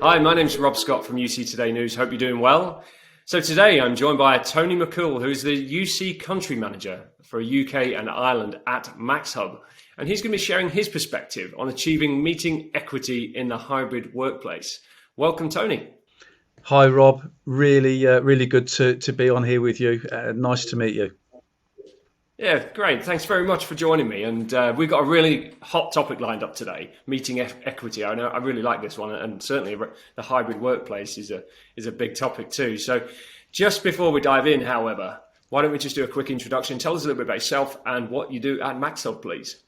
Hi, my name's Rob Scott from UC Today News. Hope you're doing well. So today I'm joined by Tony McCool, who's the UC Country Manager for UK and Ireland at Maxhub. And he's going to be sharing his perspective on achieving meeting equity in the hybrid workplace. Welcome, Tony. Hi, Rob. Really good to be on here with you. Nice to meet you. Yeah, great. Thanks very much for joining me. And we've got a really hot topic lined up today, meeting equity. I know I really like this one, and certainly the hybrid workplace is a big topic too. So just before we dive in, however, why don't we just do a quick introduction? Tell us a little bit about yourself and what you do at Maxhub, please.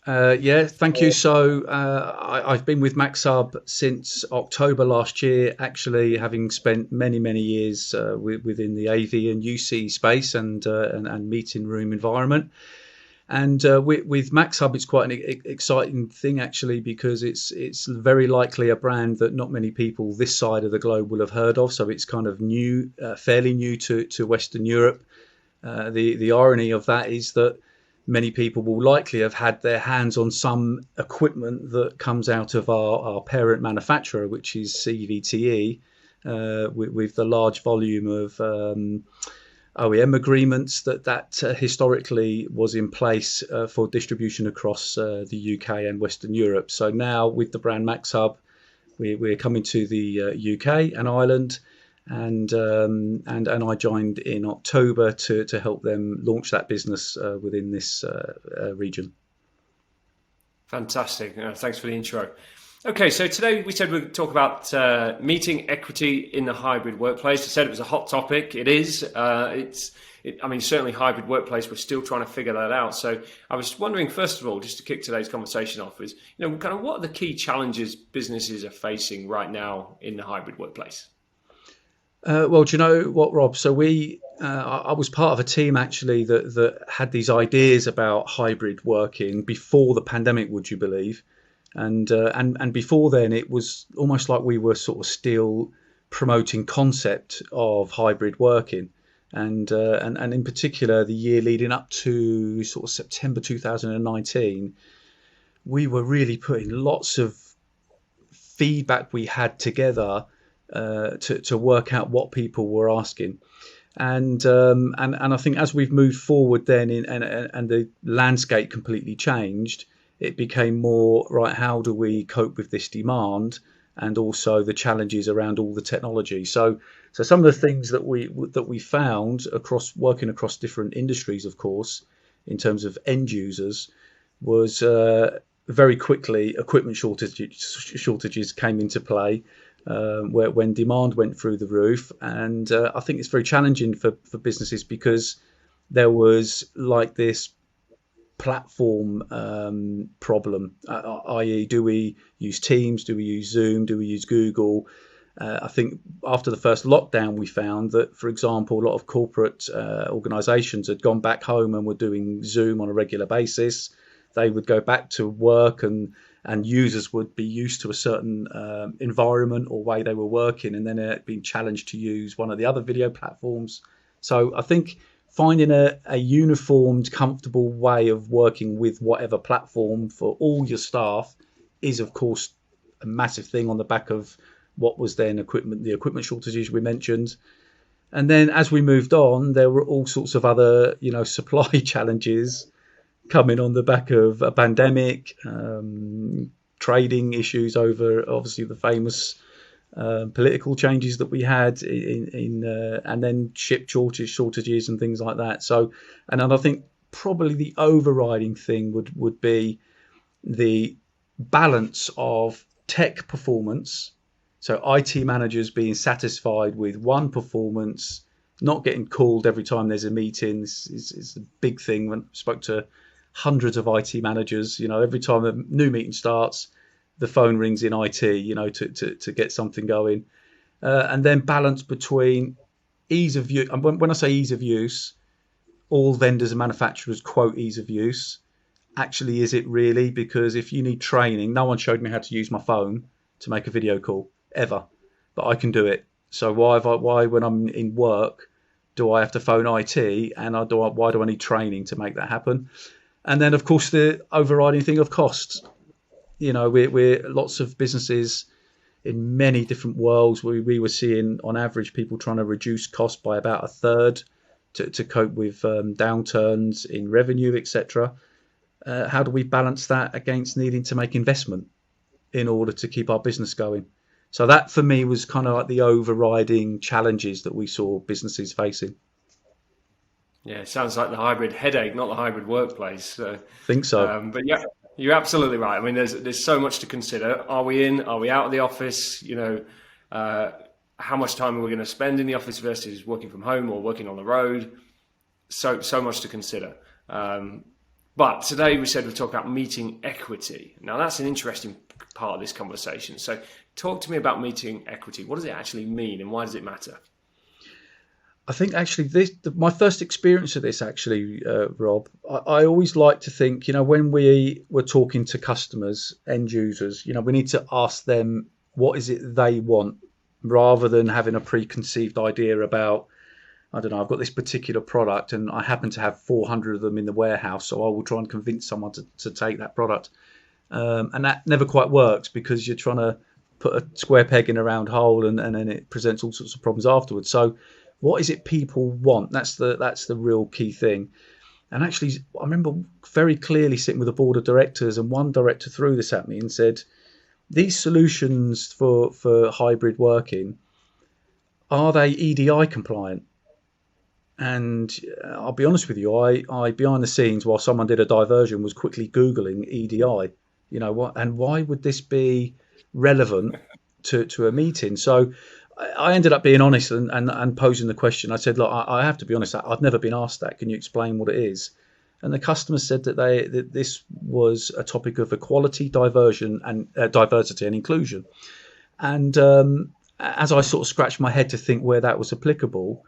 Thank you. So I've been with Maxhub since October last year, actually having spent many years within the AV and UC space and meeting room environment. And with Maxhub, it's quite an exciting thing, actually, because it's very likely a brand that not many people this side of the globe will have heard of. So it's kind of new, fairly new to Western Europe. The irony of that is that many people will likely have had their hands on some equipment that comes out of our parent manufacturer, which is CVTE, with the large volume of OEM agreements that historically was in place for distribution across the UK and Western Europe. So now with the brand Maxhub, we're coming to the UK and Ireland. And I joined in October to help them launch that business within this region. Fantastic. Thanks for the intro. Okay, so today we said we'd talk about meeting equity in the hybrid workplace. I said it was a hot topic. It is. Certainly hybrid workplace, we're still trying to figure that out. So I was wondering, first of all, just to kick today's conversation off, is kind of what are the key challenges businesses are facing right now in the hybrid workplace? Well, do you know what, Rob? So I was part of a team actually that had these ideas about hybrid working before the pandemic, would you believe? And before then, it was almost like we were sort of still promoting concept of hybrid working, and in particular the year leading up to sort of September 2019, we were really putting lots of feedback we had together to work out what people were asking, and I think as we've moved forward, then and the landscape completely changed. It became more right. How do we cope with this demand, and also the challenges around all the technology? So some of the things that we found working across different industries, of course, in terms of end users, was very quickly equipment shortages came into play. When demand went through the roof, and I think it's very challenging for businesses because there was like this platform problem, i.e. do we use Teams, do we use Zoom, do we use Google? I think after the first lockdown we found that, for example, a lot of corporate organisations had gone back home and were doing Zoom on a regular basis. They would go back to work and users would be used to a certain environment or way they were working, and then they'd been challenged to use one of the other video platforms. So I think finding a uniformed, comfortable way of working with whatever platform for all your staff is, of course, a massive thing on the back of what was then the equipment shortages we mentioned. And then as we moved on, there were all sorts of other, supply challenges coming on the back of a pandemic, trading issues over obviously the famous political changes that we had and then chip shortages and things like that. So, and I think probably the overriding thing would be the balance of tech performance. So IT managers being satisfied with one performance, not getting called every time there's a meeting. It's a big thing. When I spoke to hundreds of IT managers, every time a new meeting starts, the phone rings in IT, to get something going. And then balance between ease of use. And when I say ease of use, all vendors and manufacturers quote ease of use. Actually, is it really? Because if you need training, no one showed me how to use my phone to make a video call ever, but I can do it. So why when I'm in work, do I have to phone IT, and why do I need training to make that happen? And then, of course, the overriding thing of costs. We're lots of businesses in many different worlds. We were seeing on average people trying to reduce cost by about a third to cope with downturns in revenue, etc. How do we balance that against needing to make investment in order to keep our business going? So that for me was kind of like the overriding challenges that we saw businesses facing. Yeah, it sounds like the hybrid headache, not the hybrid workplace. So, Think so. but yeah, you're absolutely right. I mean, there's so much to consider. Are we in? Are we out of the office? How much time are we going to spend in the office versus working from home or working on the road? So much to consider. But today we said we'd talk about meeting equity. Now that's an interesting part of this conversation. So talk to me about meeting equity. What does it actually mean and why does it matter? I think actually my first experience of this actually, Rob, I always like to think, when we were talking to customers, end users, we need to ask them what is it they want rather than having a preconceived idea about, I don't know, I've got this particular product and I happen to have 400 of them in the warehouse, so I will try and convince someone to take that product. And that never quite works because you're trying to put a square peg in a round hole and then it presents all sorts of problems afterwards. So what is it people want? That's the real key thing. And actually, I remember very clearly sitting with a board of directors and one director threw this at me and said, these solutions for hybrid working, are they EDI compliant? And I'll be honest with you, I behind the scenes, while someone did a diversion, was quickly Googling EDI. And why would this be relevant to a meeting? So I ended up being honest and posing the question. I said, look, I have to be honest, I've never been asked that. Can you explain what it is? And the customer said that this was a topic of equality, diversion, and diversity and inclusion. And as I sort of scratched my head to think where that was applicable,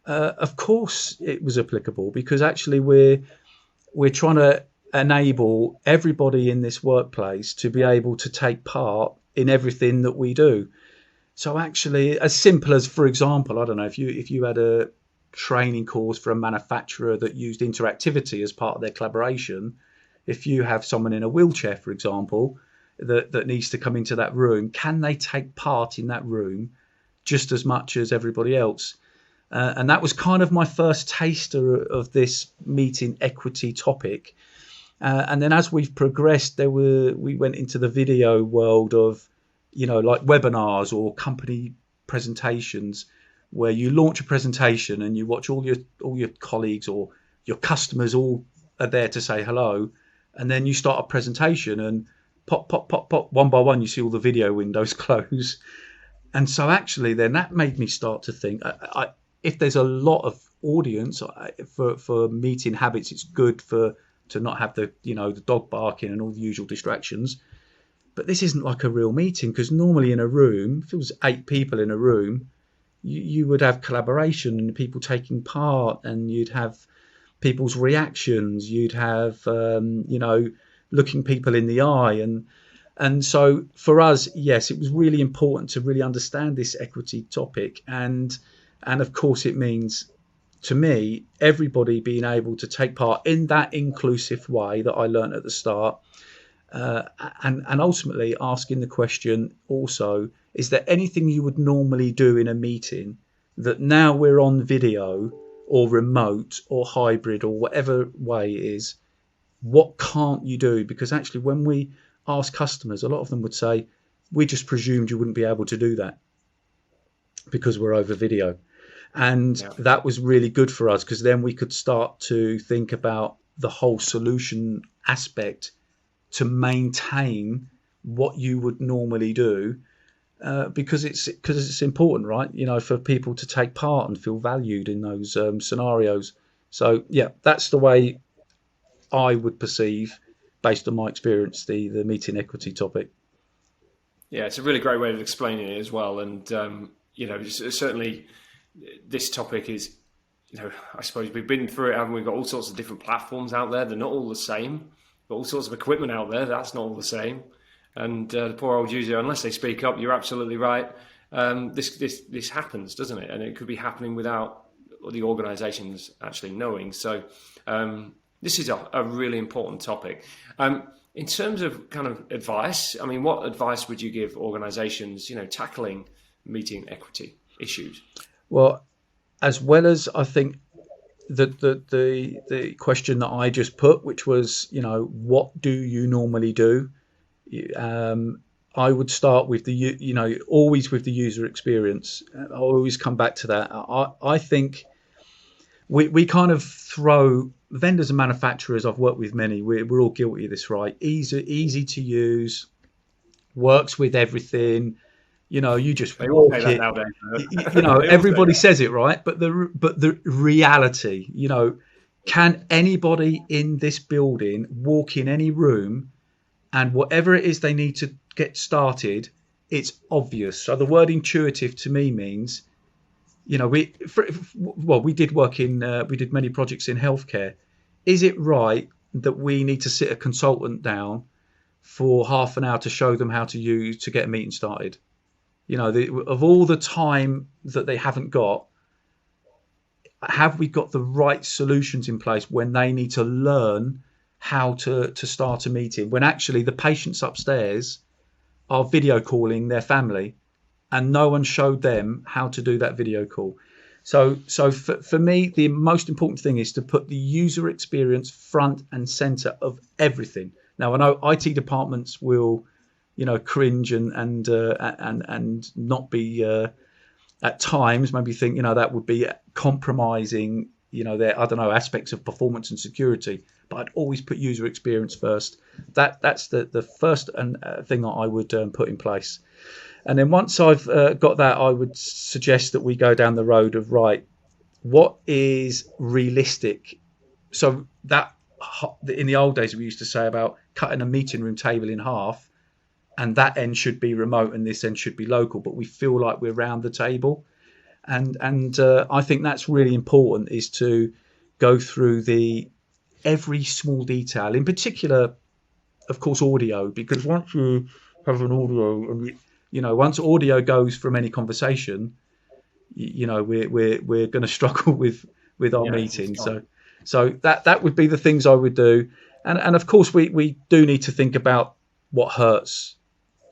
of course it was applicable because actually we're trying to enable everybody in this workplace to be able to take part in everything that we do. So actually, as simple as, for example, I don't know, if you had a training course for a manufacturer that used interactivity as part of their collaboration, if you have someone in a wheelchair, for example, that needs to come into that room, can they take part in that room just as much as everybody else? And that was kind of my first taster of this meeting equity topic. And then as we've progressed, we went into the video world of, like webinars or company presentations where you launch a presentation and you watch all your colleagues or your customers all are there to say hello. And then you start a presentation and pop, pop, pop, pop, one by one, you see all the video windows close. And so actually then that made me start to think, if there's a lot of audience for meeting habits, it's good to not have the dog barking and all the usual distractions. But this isn't like a real meeting because normally in a room, if it was 8 people in a room, you would have collaboration and people taking part, and you'd have people's reactions, you'd have looking people in the eye, and so for us, yes, it was really important to really understand this equity topic, and of course it means, to me, everybody being able to take part in that inclusive way that I learned at the start. And ultimately asking the question also, is there anything you would normally do in a meeting that now we're on video or remote or hybrid or whatever way it is, what can't you do? Because actually when we ask customers, a lot of them would say, we just presumed you wouldn't be able to do that because we're over video. And that was really good for us because then we could start to think about the whole solution aspect to maintain what you would normally do, because it's important, right? For people to take part and feel valued in those scenarios. So yeah, that's the way I would perceive, based on my experience, the meeting equity topic. Yeah, it's a really great way of explaining it as well, and certainly this topic is, I suppose we've been through it, haven't we? We've got all sorts of different platforms out there. They're not all the same. Got all sorts of equipment out there. That's not all the same. And the poor old user, unless they speak up, you're absolutely right. This happens, doesn't it? And it could be happening without the organisations actually knowing. So This is a really important topic. In terms of kind of advice, I mean, what advice would you give organisations, tackling meeting equity issues? Well, as well as I think the question that I just put, which was, what do you normally do? I would start with always with the user experience. I always come back to that. I think we kind of throw vendors and manufacturers. I've worked with many. We're all guilty of this, right? Easy to use, works with everything. You just they all walk say that it. Nowadays. Everybody says it, right? But the reality, can anybody in this building walk in any room and whatever it is they need to get started, it's obvious. So the word intuitive to me means, we did we did many projects in healthcare. Is it right that we need to sit a consultant down for half an hour to show them how to get a meeting started? Of all the time that they haven't got, have we got the right solutions in place when they need to learn how to start a meeting, when actually the patients upstairs are video calling their family and no one showed them how to do that video call? So for me, the most important thing is to put the user experience front and center of everything. Now, I know IT departments will, cringe and not be at times maybe think, that would be compromising, their, aspects of performance and security. But I'd always put user experience first. That's the first thing that I would put in place. And then once I've got that, I would suggest that we go down the road of, right, what is realistic? So that in the old days, we used to say about cutting a meeting room table in half, and that end should be remote and this end should be local, but we feel like we're round the table. And I think that's really important, is to go through every small detail, in particular, of course, audio, because once you have an audio and once audio goes from any conversation, we're going to struggle with our meeting. So that would be the things I would do. And of course we do need to think about what hurts.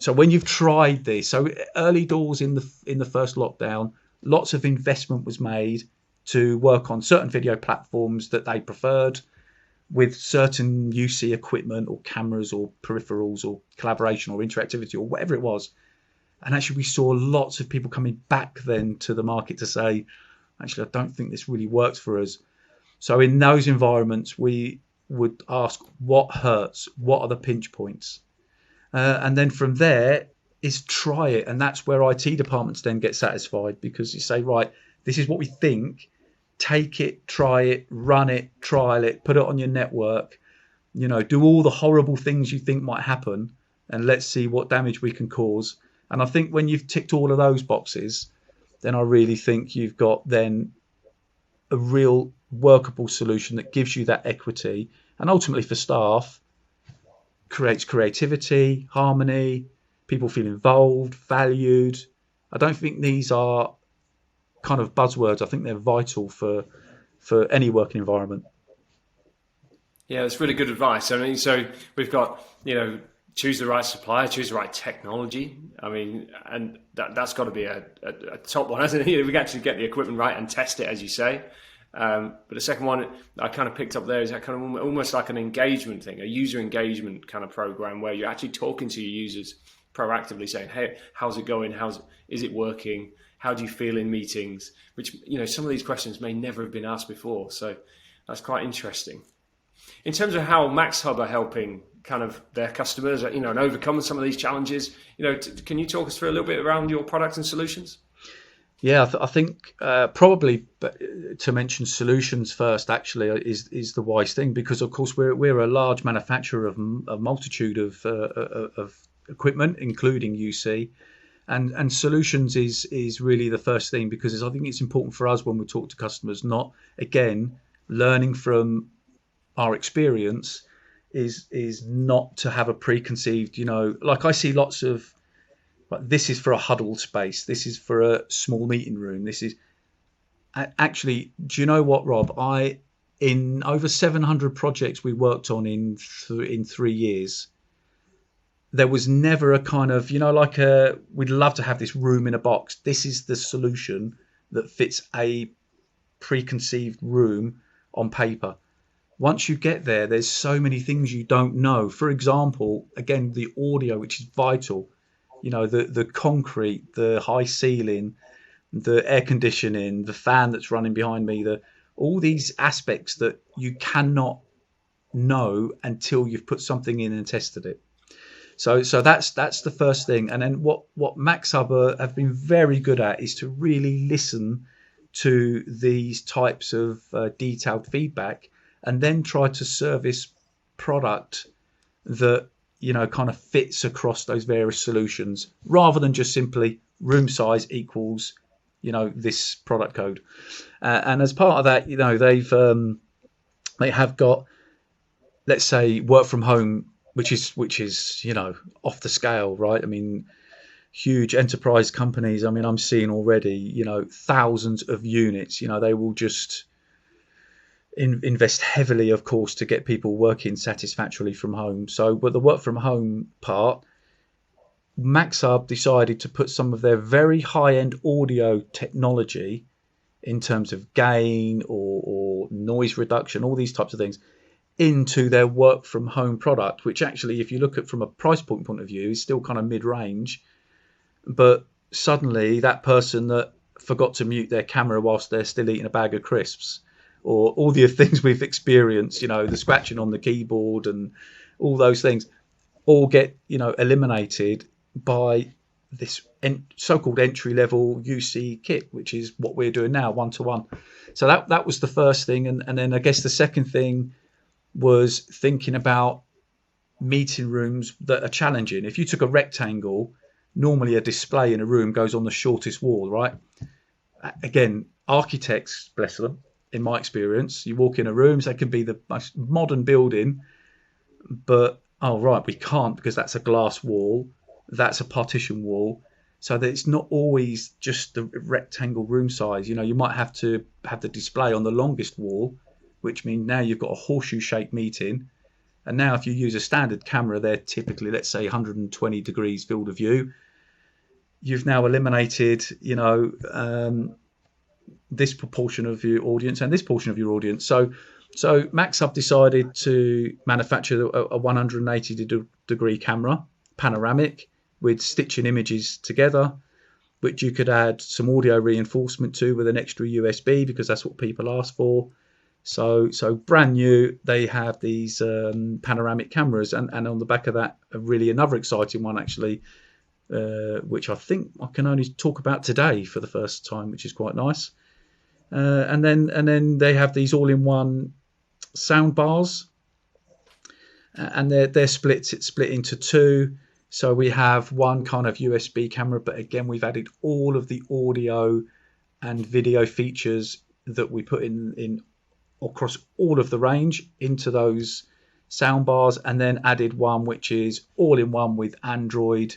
So when you've tried this, so early doors in the first lockdown, lots of investment was made to work on certain video platforms that they preferred, with certain UC equipment or cameras or peripherals or collaboration or interactivity or whatever it was. And actually we saw lots of people coming back then to the market to say, actually, I don't think this really works for us. So in those environments, we would ask, what hurts? What are the pinch points? And then from there is try it. And that's where IT departments then get satisfied, because you say, right, this is what we think. Take it, try it, run it, trial it, put it on your network, do all the horrible things you think might happen, and let's see what damage we can cause. And I think when you've ticked all of those boxes, then I really think you've got then a real workable solution that gives you that equity, and ultimately for staff, creates creativity, harmony, people feel involved, valued. I don't think these are kind of buzzwords. I think they're vital for any working environment. Yeah, that's really good advice. I mean, so we've got, choose the right supplier, choose the right technology. I mean, and that's got to be a top one, hasn't it? We actually get the equipment right and test it, as you say. But the second one I kind of picked up there is that kind of almost like an engagement thing, a user engagement kind of program, where you're actually talking to your users proactively, saying, hey, how's it going? Is it working? How do you feel in meetings? Which, some of these questions may never have been asked before. So that's quite interesting. In terms of how Maxhub are helping kind of their customers, and overcome some of these challenges, can you talk us through a little bit around your products and solutions? Yeah, I think probably to mention solutions first actually is the wise thing, because of course we're a large manufacturer of a multitude of equipment, including UC, and solutions is really the first thing, because I think it's important for us when we talk to customers, not again learning from our experience, is not to have a preconceived, like I see lots of, like, this is for a huddle space, this is for a small meeting room, this is actually, do you know what, Rob? I in over 700 projects we worked on in 3 years, there was never a kind of, like we'd love to have this room in a box. This is the solution that fits a preconceived room on paper. Once you get there, there's so many things you don't know. For example, again, the audio, which is vital, the concrete, the high ceiling, the air conditioning, the fan that's running behind me, all these aspects that you cannot know until you've put something in and tested it. So that's the first thing. And then what Maxhub have been very good at is to really listen to these types of detailed feedback, and then try to service product that kind of fits across those various solutions, rather than just simply room size equals this product code. And as part of that, they have got, let's say, work from home, which is off the scale, right? I mean, huge enterprise companies. I mean, I'm seeing already thousands of units. They will just invest heavily, of course, to get people working satisfactorily from home. So, but the work from home part, Maxhub decided to put some of their very high-end audio technology in terms of gain or noise reduction, all these types of things, into their work from home product, which actually, if you look at from a price point of view, is still kind of mid-range. But suddenly that person that forgot to mute their camera whilst they're still eating a bag of crisps, or all the things we've experienced, the scratching on the keyboard and all those things, all get eliminated by this so-called entry-level UC kit, which is what we're doing now, one-to-one. So that was the first thing. And then I guess the second thing was thinking about meeting rooms that are challenging. If you took a rectangle, normally a display in a room goes on the shortest wall, right? Again, architects, bless them, in my experience, you walk in a room, so it can be the most modern building, but we can't, because that's a glass wall, that's a partition wall, so that it's not always just the rectangle room size. You might have to have the display on the longest wall, which means now you've got a horseshoe shaped meeting. And now if you use a standard camera, they're typically, let's say, 120 degrees field of view. You've now eliminated this proportion of your audience and this portion of your audience. So Maxhub decided to manufacture a 180 degree camera, panoramic, with stitching images together, which you could add some audio reinforcement to with an extra USB, because that's what people ask for. So brand new, they have these panoramic cameras, and on the back of that, really another exciting one actually, which I think I can only talk about today for the first time, which is quite nice. And then they have these all-in-one sound bars, and they're split into two. So we have one kind of USB camera, but again we've added all of the audio and video features that we put in across all of the range into those sound bars, and then added one which is all-in-one with Android,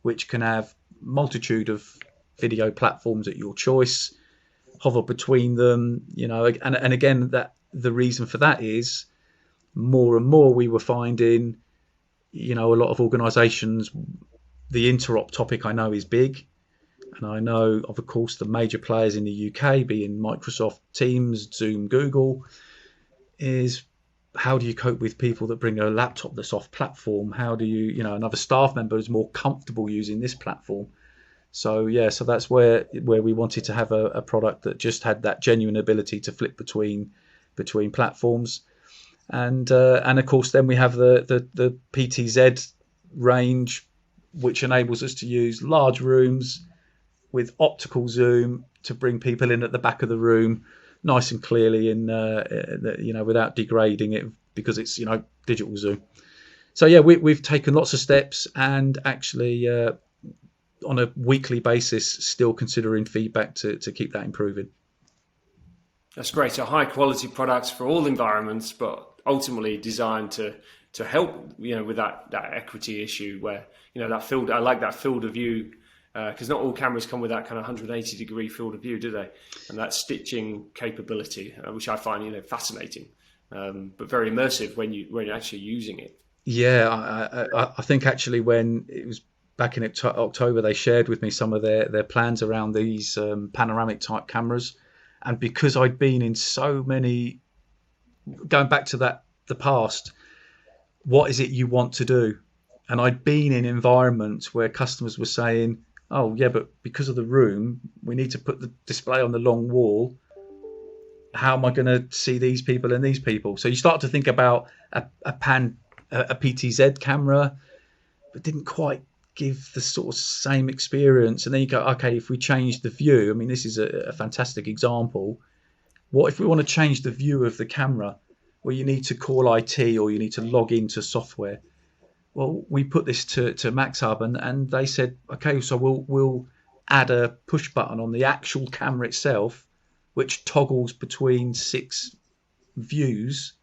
which can have multitude of video platforms at your choice, hover between them, and again, that the reason for that is more and more we were finding, a lot of organizations, the interop topic I know is big, and I know of course the major players in the UK being Microsoft, Teams, Zoom, Google, is how do you cope with people that bring a laptop that's off platform? How do you, another staff member is more comfortable using this platform? So that's where we wanted to have a product that just had that genuine ability to flip between platforms, and of course then we have the PTZ range, which enables us to use large rooms with optical zoom to bring people in at the back of the room nice and clearly, in without degrading it, because it's digital zoom. So we've taken lots of steps, and actually on a weekly basis still considering feedback to keep that improving. That's great. So high quality products for all environments, but ultimately designed to help with that equity issue, where that field, I like that field of view because not all cameras come with that kind of 180-degree field of view, do they? And that stitching capability, which I find fascinating, but very immersive when you're actually using it. Yeah, I think actually when it was back in October, they shared with me some of their plans around these panoramic type cameras, and because I'd been in so many, going back to the past, what is it you want to do? And I'd been in environments where customers were saying, oh yeah, but because of the room, we need to put the display on the long wall. How am I going to see these people and these people? So you start to think about a PTZ camera, but didn't quite give the sort of same experience. And then you go, okay, if we change the view, I mean, this is a fantastic example. What if we want to change the view of the camera, where you need to call IT or you need to log into software? Well, we put this to Maxhub, and they said, okay, so we'll add a push button on the actual camera itself, which toggles between 6 views.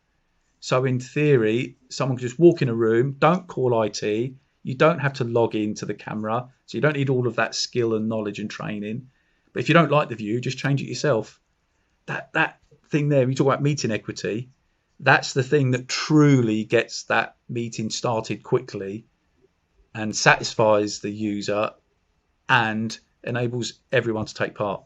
So in theory, someone can just walk in a room, don't call IT, you don't have to log into the camera, so you don't need all of that skill and knowledge and training. But if you don't like the view, just change it yourself. That thing there, we talk about meeting equity, that's the thing that truly gets that meeting started quickly and satisfies the user and enables everyone to take part.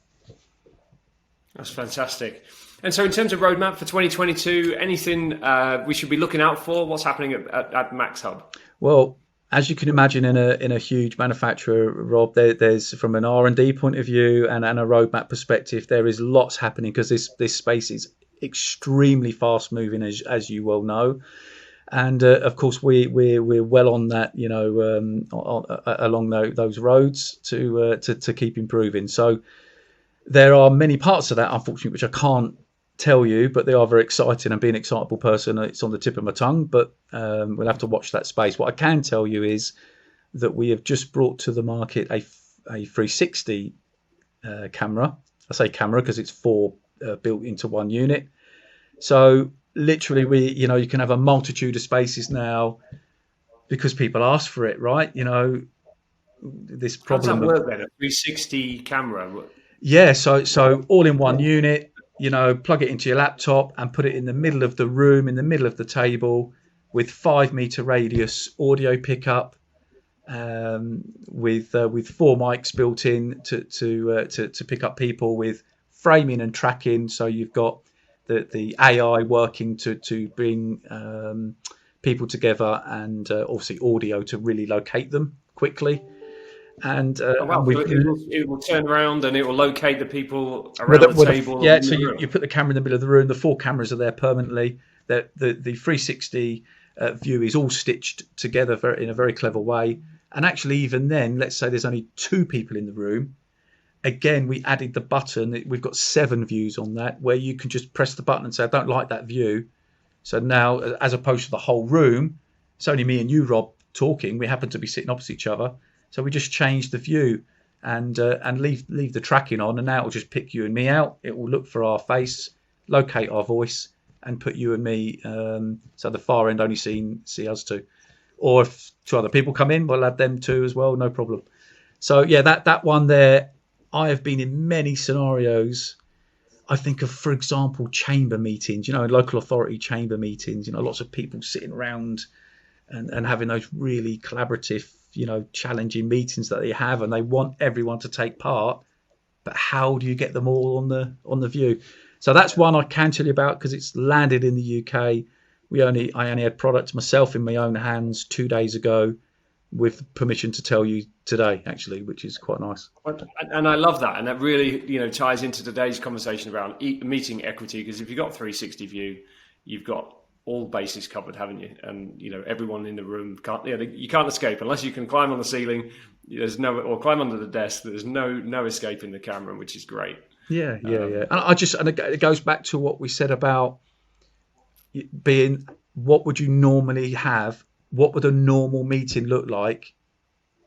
That's fantastic. And so in terms of roadmap for 2022, anything we should be looking out for? What's happening at Maxhub? Well, as you can imagine, in a huge manufacturer, Rob, there's from an R&D point of view and a roadmap perspective, there is lots happening because this space is extremely fast moving, as you well know. And of course, we're well on that, along those roads to keep improving. So there are many parts of that, unfortunately, which I can't tell you, but they are very exciting. And being an excitable person, it's on the tip of my tongue, but we'll have to watch that space. What I can tell you is that we have just brought to the market a 360 camera. I say camera because it's 4 built into one unit. So literally, you can have a multitude of spaces now because people ask for it, right? This problem. How does that work then? A 360 camera? Yeah, so all in one unit. Plug it into your laptop and put it in the middle of the room, in the middle of the table, with 5-meter radius audio pickup, with 4 mics built in to pick up people, with framing and tracking. So you've got the AI working to bring people together, and obviously audio to really locate them quickly. And, it will turn around and it will locate the people around the table. So you put the camera in the middle of the room. The 4 cameras are there permanently. The 360 view is all stitched together in a very clever way. And actually, even then, let's say there's only 2 people in the room. Again, we added the button. We've got 7 views on that, where you can just press the button and say, I don't like that view. So now, as opposed to the whole room, it's only me and you, Rob, talking. We happen to be sitting opposite each other. So we just change the view and leave the tracking on, and now it will just pick you and me out. It will look for our face, locate our voice, and put you and me. So the far end only see us 2. Or if 2 other people come in, we'll add them 2 as well, no problem. So yeah, that one there, I have been in many scenarios. I think of, for example, chamber meetings, local authority chamber meetings, lots of people sitting around and having those really collaborative, challenging meetings that they have, and they want everyone to take part. But how do you get them all on the view? So that's one I can tell you about because it's landed in the UK. I only had product myself in my own hands 2 days ago, with permission to tell you today, actually, which is quite nice. And I love that, and that really ties into today's conversation around meeting equity, because if you've got 360 view, you've got all bases covered, haven't you? And everyone in the room you can't escape unless you can climb on the ceiling. Or climb under the desk. There's no escaping the camera, which is great. Yeah. And it goes back to what we said about being. What would you normally have? What would a normal meeting look like?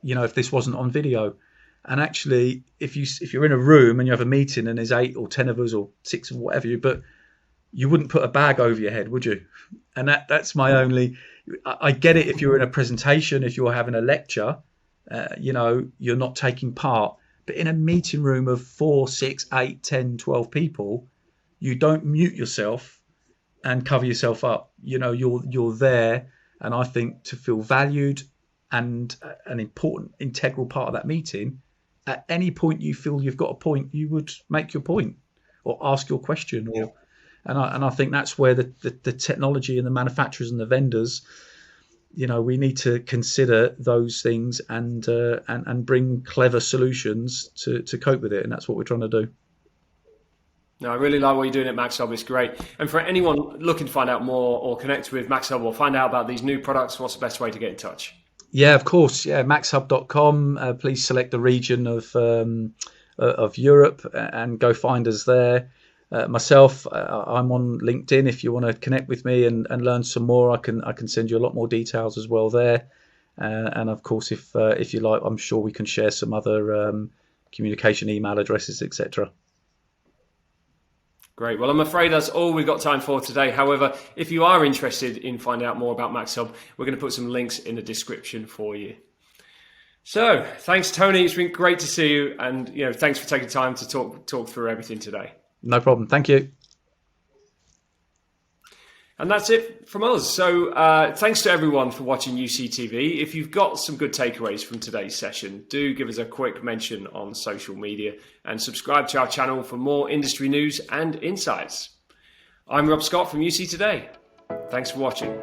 If this wasn't on video. And actually, if you're in a room and you have a meeting and there's 8 or 10 of us or 6 or whatever but you wouldn't put a bag over your head, would you? And that's my only. I get it if you're in a presentation, if you're having a lecture, you're not taking part. But in a meeting room of 4, 6, 8, 10, 12 people, you don't mute yourself and cover yourself up. You're there, and I think to feel valued and an important integral part of that meeting, at any point you feel you've got a point, you would make your point or ask your question. And I think that's where the technology and the manufacturers and the vendors, we need to consider those things and bring clever solutions to cope with it. And that's what we're trying to do. No, I really like what you're doing at Maxhub. It's great. And for anyone looking to find out more or connect with Maxhub or find out about these new products, what's the best way to get in touch? Yeah, of course. Yeah, maxhub.com. Please select the region of Europe and go find us there. Myself, I'm on LinkedIn. If you want to connect with me and learn some more, I can send you a lot more details as well there. And of course, if you like, I'm sure we can share some other communication email addresses, etc. Great. Well, I'm afraid that's all we've got time for today. However, if you are interested in finding out more about Maxhub, we're going to put some links in the description for you. So, thanks, Tony. It's been great to see you, and thanks for taking time to talk through everything today. No problem. Thank you. And that's it from us. So thanks to everyone for watching UCTV. If you've got some good takeaways from today's session, do give us a quick mention on social media and subscribe to our channel for more industry news and insights. I'm Rob Scott from UC Today. Thanks for watching.